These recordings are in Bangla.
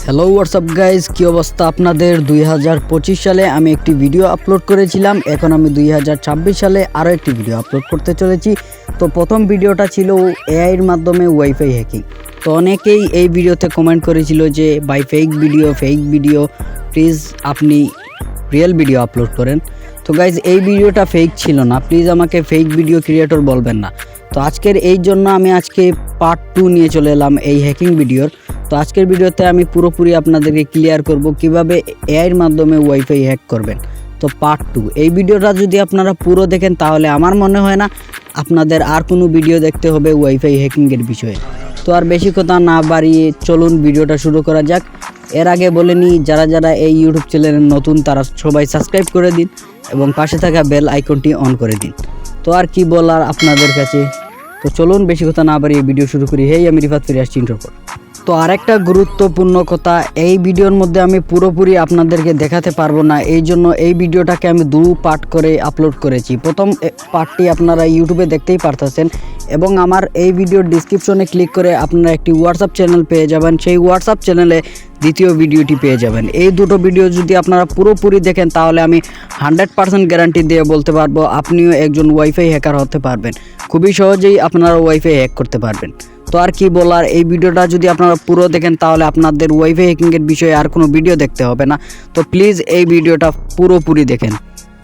হ্যালো হোয়াটসঅ্যাপ গাইজ, কী অবস্থা আপনাদের? 2025 সালে আমি একটি ভিডিও আপলোড করেছিলাম। এখন আমি 2026 সালে আরও একটি ভিডিও আপলোড করতে চলেছি। তো প্রথম ভিডিওটা ছিল এআইয়ের মাধ্যমে ওয়াইফাই হ্যাকিং। তো অনেকেই এই ভিডিওতে কমেন্ট করেছিল যে ভাই ফেক ভিডিও প্লিজ আপনি রিয়েল ভিডিও আপলোড করেন। তো গাইজ এই ভিডিওটা ফেক ছিল না, প্লিজ আমাকে ফেক ভিডিও ক্রিয়েটর বলবেন না। তো আজকের এই জন্য আমি আজকে পার্ট 2 নিয়ে চলে এলাম এই হ্যাকিং ভিডিওর। তো আজকের ভিডিওতে আমি পুরোপুরি আপনাদেরকে ক্লিয়ার করব কিভাবে এআইয়ের মাধ্যমে ওয়াইফাই হ্যাক করবেন। তো পার্ট 2 এই ভিডিওটা যদি আপনারা পুরো দেখেন তাহলে আমার মনে হয় না আপনাদের আর কোনো ভিডিও দেখতে হবে ওয়াইফাই হ্যাকিংয়ের বিষয়ে। তো আর বেশি কথা না বাড়িয়ে চলুন ভিডিওটা শুরু করা যাক। এর আগে বলে নিই, যারা এই ইউটিউব চ্যানেলে নতুন তারা সবাই সাবস্ক্রাইব করে দিন এবং পাশে থাকা বেল আইকনটি অন করে দিন। তো আর কি বলার আপনাদের কাছে, তো চলুন বেশি কথা না বাড়িয়ে ভিডিও শুরু করি। হেই, আমি রিফাত ফিরে আসছি ইন্ট্রোর পর। তো আরেকটা গুরুত্বপূর্ণ কথা, এই ভিডিওর মধ্যে আমি পুরোপুরি আপনাদেরকে দেখাতে পারবো না, এই জন্য এই ভিডিওটাকে আমি 2 পার্ট করে আপলোড করেছি। প্রথম পার্টটি আপনারা ইউটিউবে দেখতেই পারতেছেন এবং আমার এই ভিডিওর ডিসক্রিপশনে ক্লিক করে আপনারা একটি হোয়াটসঅ্যাপ চ্যানেল পেয়ে যাবেন। সেই হোয়াটসঅ্যাপ চ্যানেলে দ্বিতীয় ভিডিওটি পেয়ে যাবেন। এই দুটো ভিডিও যদি আপনারা পুরোপুরি দেখেন তাহলে আমি 100% গ্যারান্টি দিয়ে বলতে পারবো আপনিও একজন ওয়াইফাই হ্যাকার হতে পারবেন। খুবই সহজেই আপনারা ওয়াইফাই হ্যাক করতে পারবেন। তো আর কি বলার, এই ভিডিওটা যদি আপনারা পুরো দেখেন তাহলে আপনাদের ওয়াইফাই হ্যাকিংয়ের বিষয়ে আর কোনো ভিডিও দেখতে হবে না। তো প্লিজ এই ভিডিওটা পুরোপুরি দেখেন।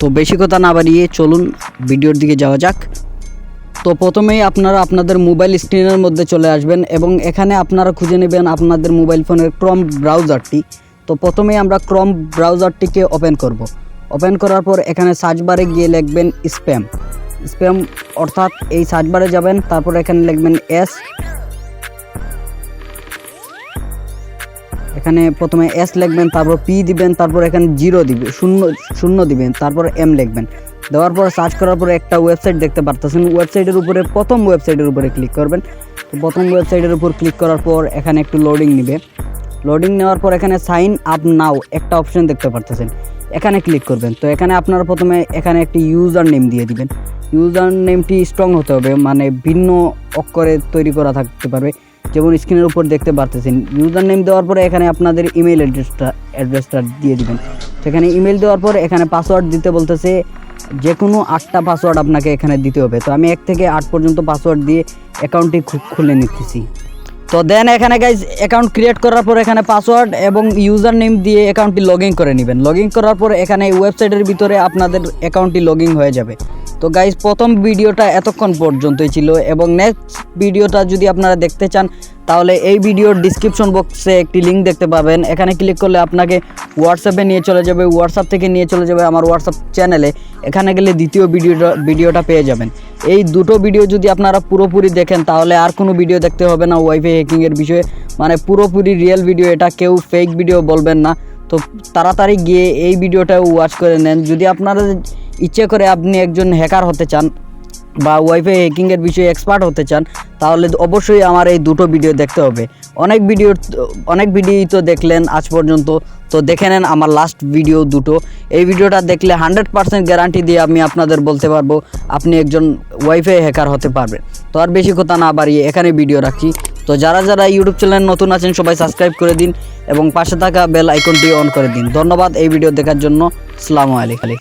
তো বেশি কথা না বাড়িয়ে চলুন ভিডিওর দিকে যাওয়া যাক। তো প্রথমেই আপনারা আপনাদের মোবাইল স্ক্রিনের মধ্যে চলে আসবেন এবং এখানে আপনারা খুঁজে নেবেন আপনাদের মোবাইল ফোনের ক্রোম ব্রাউজারটি। তো প্রথমেই আমরা ক্রোম ব্রাউজারটিকে ওপেন করব। ওপেন করার পর এখানে সার্চ বারে গিয়ে লিখবেন স্প্যাম অর্থাৎ এই সার্চ বারে যাবেন, তারপর এখানে লিখবেন এখানে প্রথমে এস লিখবেন, তারপর পি দিবেন, তারপর এখানে 0 দিবেন, শূন্য দিবেন, তারপর এম লিখবেন। দেওয়ার পর সার্চ করার পরে একটা ওয়েবসাইট দেখতে পারতেছেন। ওয়েবসাইটের উপরে প্রথম ওয়েবসাইটের উপরে ক্লিক করবেন। তো প্রথম ওয়েবসাইটের উপর ক্লিক করার পর এখানে একটু লোডিং নেবে। লোডিং নেওয়ার পর এখানে সাইন আপ নাও একটা অপশন দেখতে পারতেছেন, এখানে ক্লিক করবেন। তো এখানে আপনারা প্রথমে এখানে একটি ইউজার নেম দিয়ে দিবেন। ইউজার নেমটি স্ট্রং হতে হবে, মানে ভিন্ন অক্ষরে তৈরি করা থাকতে পারবে, যেমন স্ক্রিনের উপর দেখতে পারতেছেন। ইউজার নেম দেওয়ার পরে এখানে আপনাদের ইমেল অ্যাড্রেসটা দিয়ে দিবেন। সেখানে ইমেল দেওয়ার পর এখানে পাসওয়ার্ড দিতে বলতেছে, যে কোনো 8টা পাসওয়ার্ড আপনাকে এখানে দিতে হবে। তো আমি 1 থেকে 8 পর্যন্ত পাসওয়ার্ড দিয়ে অ্যাকাউন্টটি খুলে নিতেছি। তো দেন এখানে গাইজ অ্যাকাউন্ট ক্রিয়েট করার পর এখানে পাসওয়ার্ড এবং ইউজার নেম দিয়ে অ্যাকাউন্টটি লগ ইন করে নেবেন। লগ ইন করার পর এখানে ওয়েবসাইটের ভিতরে আপনাদের অ্যাকাউন্টটি লগ ইন হয়ে যাবে। তো গাইজ প্রথম ভিডিওটা এতক্ষণ পর্যন্তই ছিল এবং নেক্সট ভিডিওটা যদি আপনারা দেখতে চান তাহলে এই ভিডিওর ডিসক্রিপশন বক্সে একটি লিঙ্ক দেখতে পাবেন। এখানে ক্লিক করলে আপনাকে হোয়াটসঅ্যাপে নিয়ে চলে যাবে, হোয়াটসঅ্যাপ থেকে নিয়ে চলে যাবে আমার হোয়াটসঅ্যাপ চ্যানেলে। এখানে গেলে দ্বিতীয় ভিডিওটা পেয়ে যাবেন। এই দুটো ভিডিও যদি আপনারা পুরোপুরি দেখেন তাহলে আর কোনো ভিডিও দেখতে হবে না ওয়াইফাই হ্যাকিংয়ের বিষয়ে, মানে পুরোপুরি রিয়েল ভিডিও, এটা কেউ ফেক ভিডিও বলবেন না। তো তাড়াতাড়ি গিয়ে এই ভিডিওটাও ওয়াচ করে নেন। যদি আপনারা ইচ্ছে করে আপনি একজন হ্যাকার হতে চান বা ওয়াইফাই হ্যাকিংয়ের বিষয়ে এক্সপার্ট হতে চান তাহলে অবশ্যই আমার এই দুটো ভিডিও দেখতে হবে। অনেক ভিডিওই তো দেখলেন আজ পর্যন্ত, তো দেখে নেন আমার লাস্ট ভিডিও দুটো। এই ভিডিওটা দেখলে 100% গ্যারান্টি দিয়ে আমি আপনাদের বলতে পারবো আপনি একজন ওয়াইফাই হ্যাকার হতে পারবেন। তো আর বেশি কথা না বাড়িয়ে এখানে ভিডিও রাখছি। তো যারা ইউটিউব চ্যানেল নতুন আছেন সবাই সাবস্ক্রাইব করে দিন এবং পাশে থাকা বেল আইকনটি অন করে দিন। ধন্যবাদ এই ভিডিও দেখার জন্য। আসসালামু আলাইকুম।